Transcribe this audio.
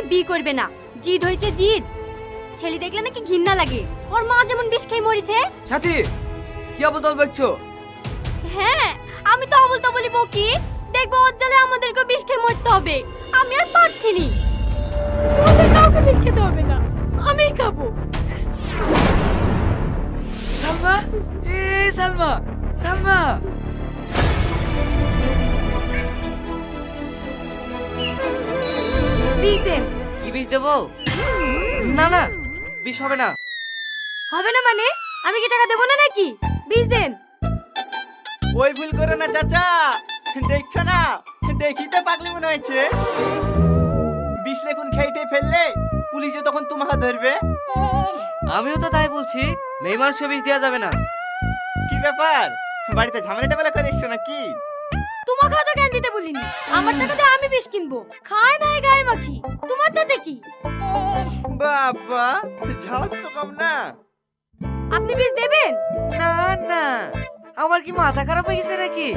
বিয়ে করবে না। জিদ হয়েছে জিদ। ছেলে দেখলে নাকি ঘৃণা লাগে। ওর মা যেমন বিষ খেয়ে মরেছে। সাথী কি অবদল বলছো? হ্যাঁ, আমি তো অবল তবলি বকি। দেখবো ওর জালে আমাদেরকে বিষ খেয়ে মরতে হবে। আমি আর পারছি নি। তোমাদের কাউকে বিষ খেতে হবে না, আমিই খাবো। সালমা, সালমা, সালমা। বিষ দেন। কি বিষ দেবো? না না, বিষ হবে না। হবে না মানে? আমি কি টাকা দেবো না নাকি? বিষ দেন। ওই ভুল করো না চাচা, দেখছো না দেখি তো পাগলি মনে হয়েছে। বিষ লেখুন খেয়ে ফেললে পুলিশে তখন তোমাকে ধরবে। আমিও তো তাই বলছি, মেয়ে মানুষকে বিষ দেওয়া যাবে না। কি ব্যাপার, বাড়িতে ঝামেলা টামেলা করে এসছো নাকি? তোমাকে অত জ্ঞান দিতে বলিনি। আমার টাকা দিয়ে আমি বিষ কিনবো, খায় না গায়ে মাখি। তোমার তাতে কি? বাবা ঝাঁজ তো কম না। আপনি বিষ দেবেন? না না, আমার কি মাথা খারাপ হয়ে গেছে নাকি?